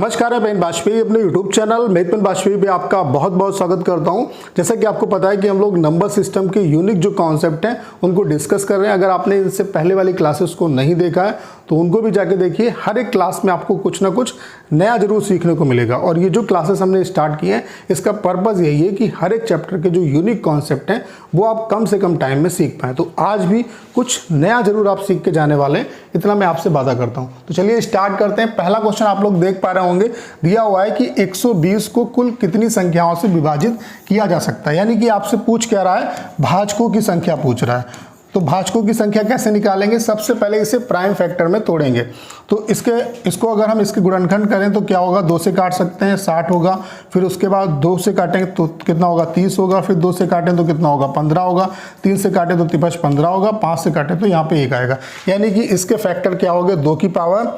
नमस्कार, मैं वाजपेयी अपने YouTube चैनल मेघपन वाजपेयी पे आपका बहुत बहुत स्वागत करता हूं। जैसा कि आपको पता है कि हम लोग नंबर सिस्टम के यूनिक जो कॉन्सेप्ट हैं उनको डिस्कस कर रहे हैं। अगर आपने इससे पहले वाली क्लासेस को नहीं देखा है तो उनको भी जाके देखिए। हर एक क्लास में आपको कुछ ना कुछ नया जरूर सीखने को मिलेगा। और ये जो क्लासेस हमने स्टार्ट किए हैं इसका पर्पज़ यही है कि हर एक चैप्टर के जो यूनिक कॉन्सेप्ट हैं वो आप कम से कम टाइम में सीख पाएँ। तो आज भी कुछ नया जरूर आप सीख के जाने वाले हैं, इतना मैं आपसे वादा करता हूँ। तो चलिए स्टार्ट करते हैं। पहला क्वेश्चन आप लोग देख पा रहे होंगे, दिया हुआ है कि 120 को कुल कितनी संख्याओं से विभाजित किया जा सकता है। यानी कि आपसे पूछ क्या रहा है, भाजकों की संख्या पूछ रहा है। तो भाजकों की संख्या कैसे निकालेंगे? सबसे पहले इसे प्राइम फैक्टर में तोड़ेंगे। तो इसको अगर हम इसके गुणनखंड करें तो क्या होगा, 2 से काट सकते हैं 60 होगा, फिर उसके बाद 2 से काटेंगे तो कितना होगा 30 होगा, फिर 2 से काटें तो कितना होगा 15 होगा, 3 से काटें तो 15 होगा, 5 से काटें तो यहाँ पे 1 आएगा। यानी कि इसके फैक्टर क्या हो गए, 2 की पावर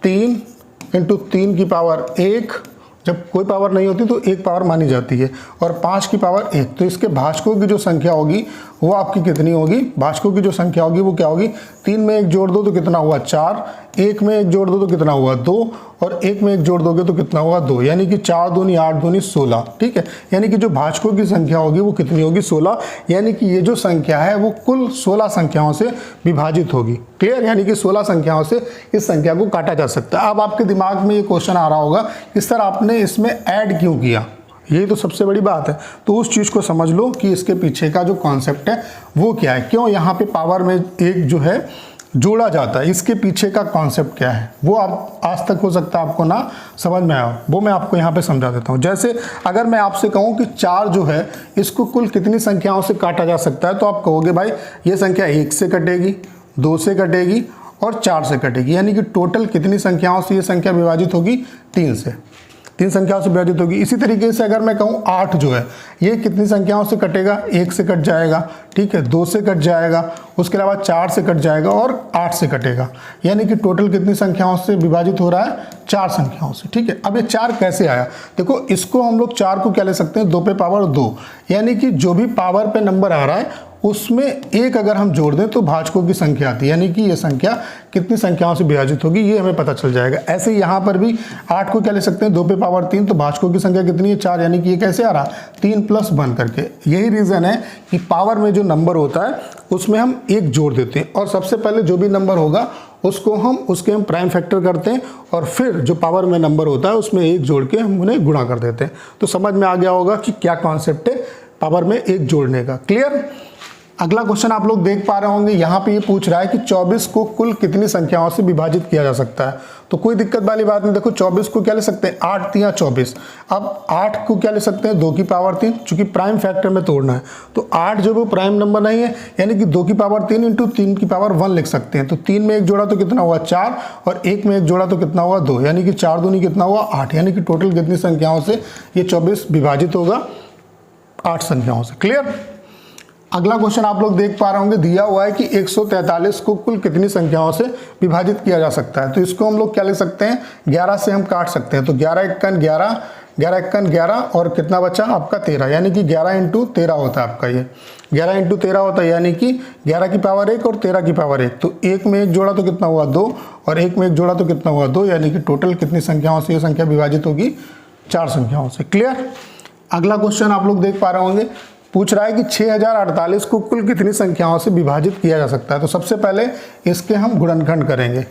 3 इंटू 3 की पावर 1। जब कोई पावर नहीं होती तो 1 पावर मानी जाती है, और 5 की पावर 1। तो इसके भाजकों की जो संख्या होगी वो आपकी कितनी होगी, भाजकों की जो संख्या होगी वो क्या होगी, 3 में 1 जोड़ दो तो कितना हुआ 4, 1 में 1 जोड़ दो तो कितना हुआ 2, और 1 में 1 जोड़ दोगे तो कितना होगा 2। यानी कि 4 दूनी 8 दूनी 16। ठीक है, यानी कि जो भाजकों की संख्या होगी वो कितनी होगी 16। यानी कि ये जो संख्या है वो कुल 16 संख्याओं से विभाजित होगी। क्लियर? यानी कि 16 संख्याओं से इस संख्या को काटा जा सकता है। अब आपके दिमाग में ये क्वेश्चन आ रहा होगा कि सर आपने इसमें ऐड क्यों किया, यही तो सबसे बड़ी बात है। तो उस चीज़ को समझ लो कि इसके पीछे का जो कॉन्सेप्ट है वो क्या है, क्यों यहाँ पे पावर में 1 जो है जोड़ा जाता है, इसके पीछे का कॉन्सेप्ट क्या है वो आप आज तक हो सकता है आपको ना समझ में आया, वो मैं आपको यहाँ पे समझा देता हूँ। जैसे अगर मैं आपसे कहूँ कि 4 जो है इसको कुल कितनी संख्याओं से काटा जा सकता है, तो आप कहोगे भाई ये संख्या 1 से कटेगी, 2 से कटेगी और 4 से कटेगी। यानी कि टोटल कितनी संख्याओं से ये संख्या विभाजित होगी, 3 से, 3 संख्याओं से विभाजित होगी। इसी तरीके से अगर मैं कहूँ 8 जो है ये कितनी संख्याओं से कटेगा, 1 से कट जाएगा, ठीक है, 2 से कट जाएगा, उसके अलावा 4 से कट जाएगा और 8 से कटेगा। यानी कि टोटल कितनी संख्याओं से विभाजित हो रहा है, 4 संख्याओं से। ठीक है, अब ये 4 कैसे आया, देखो इसको हम लोग 4 को क्या ले सकते हैं, 2 पे पावर 2। यानी कि जो भी पावर पे नंबर आ रहा है उसमें 1 अगर हम जोड़ दें तो भाजकों की संख्या आती है। यानी कि ये संख्या कितनी संख्याओं से विभाजित होगी ये हमें पता चल जाएगा। ऐसे ही यहाँ पर भी 8 को क्या ले सकते हैं, 2 पे पावर 3, तो भाजकों की संख्या कितनी है 4। यानी कि ये कैसे आ रहा, 3 + 1 करके। यही रीज़न है कि पावर में जो नंबर होता है उसमें हम 1 जोड़ देते हैं, और सबसे पहले जो भी नंबर होगा उसको उसके हम प्राइम फैक्टर करते हैं, और फिर जो पावर में नंबर होता है उसमें 1 जोड़ के हम उन्हें गुणा कर देते हैं। तो समझ में आ गया होगा कि क्या कॉन्सेप्ट है पावर में 1 जोड़ने का। क्लियर? अगला क्वेश्चन आप लोग देख पा रहे होंगे, यहाँ पे ये पूछ रहा है कि 24 को कुल कितनी संख्याओं से विभाजित किया जा सकता है। तो कोई दिक्कत वाली बात नहीं। देखो 24 को क्या ले सकते हैं, 8 तिया 24। अब 8 को क्या ले सकते हैं, 2 की पावर 3, चूंकि प्राइम फैक्टर में तोड़ना है। तो 8 जो वो प्राइम नंबर नहीं है, यानी कि 2 की पावर 3 इंटू 3 की पावर 1 लिख सकते हैं। तो 3 में 1 जोड़ा तो कितना हुआ 4, और 1 में 1 जोड़ा तो कितना हुआ 2। यानी कि 4 दूनी कितना हुआ 8। यानी कि टोटल कितनी संख्याओं से ये 24 विभाजित होगा, 8 संख्याओं से। क्लियर? अगला क्वेश्चन आप लोग देख पा रहे होंगे, दिया हुआ है कि 143 को कुल कितनी संख्याओं से विभाजित किया जा सकता है। तो इसको हम लोग क्या ले सकते हैं, 11 से हम काट सकते हैं। तो 11 एकन 11, 11 एकन 11, और कितना बचा आपका 13। यानी कि 11 इंटू 13 होता है आपका, ये 11 इंटू 13 होता है। यानी कि 11 की पावर 1 और 13 की पावर 1। तो 1 में 1 जोड़ा तो कितना हुआ 2, और 1 में 1 जोड़ा तो कितना हुआ 2। यानी कि टोटल कितनी संख्याओं से ये संख्या विभाजित होगी, 4 संख्याओं से। क्लियर? अगला क्वेश्चन आप लोग देख पा रहे होंगे, पूछ रहा है कि 6048 को कुल कितनी संख्याओं से विभाजित किया जा सकता है। तो सबसे पहले इसके हम गुणनखंड करेंगे,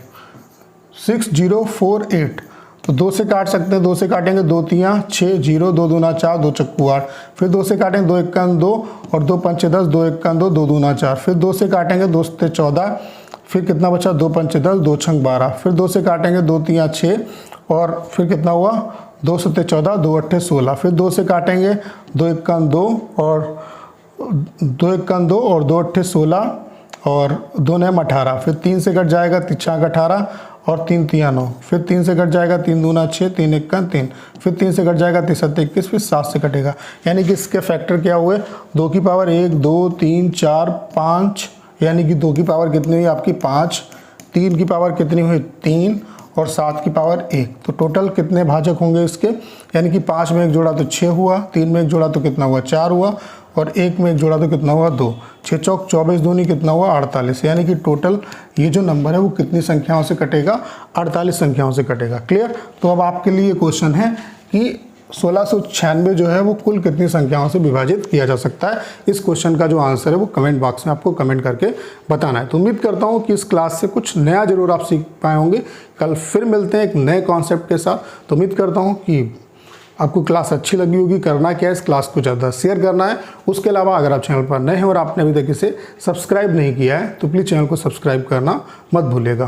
6048। तो 2 से काट सकते हैं, 2 से काटेंगे 2 तिया 6, 0, 2 दूना 4, 2 चक्कू 8। फिर 2 से काटेंगे 2 एकन 2, और 2 पंचे 10, 2 एकन 2, 2 दूना 4। फिर 2 से काटेंगे 2 से 14, फिर कितना बचा 2 पंचे 10, 2 छंग 12। फिर 2 से काटेंगे 2 तिया 6, और फिर कितना हुआ 2 सत्ते 14, 2 अट्ठे 16। फिर 2 से काटेंगे 2 एकन 2, और 2 एकन 2 और 2 अट्ठे 16, और 2 नम 18। फिर 3 से कट जाएगा 3 18, और 3 तिया 9। फिर 3 से कट जाएगा 3 दूना 6, 3 एकन 3। फिर 3 से कट जाएगा 3 सत्ते 21, फिर 7 से कटेगा। यानी कि इसके फैक्टर क्या हुए, 2 की पावर 1, 2, 3, 4, 5। यानी कि 2 की पावर कितनी हुई आपकी 5, 3 की पावर कितनी हुई 3, और 7 की पावर 1। तो टोटल कितने भाजक होंगे इसके, यानी कि 5 में 1 जोड़ा तो 6 हुआ, 3 में 1 जोड़ा तो कितना हुआ 4 हुआ, और 1 में 1 जोड़ा तो कितना हुआ 2, 6 चौक 24 दूनी कितना हुआ 48, यानी कि टोटल ये जो नंबर है वो कितनी संख्याओं से कटेगा, 48 संख्याओं से कटेगा। क्लियर। तो अब आपके लिए क्वेश्चन है कि 1696 जो है वो कुल कितनी संख्याओं से विभाजित किया जा सकता है। इस क्वेश्चन का जो आंसर है वो कमेंट बॉक्स में आपको कमेंट करके बताना है। तो उम्मीद करता हूँ कि इस क्लास से कुछ नया जरूर आप सीख पाए होंगे। कल फिर मिलते हैं एक नए कॉन्सेप्ट के साथ। तो उम्मीद करता हूँ कि आपको क्लास अच्छी लगी होगी। करना क्या है, इस क्लास को ज़्यादा शेयर करना है। उसके अलावा अगर आप चैनल पर नए हैं और आपने अभी तक इसे सब्सक्राइब नहीं किया है तो प्लीज़ चैनल को सब्सक्राइब करना मत भूलिएगा।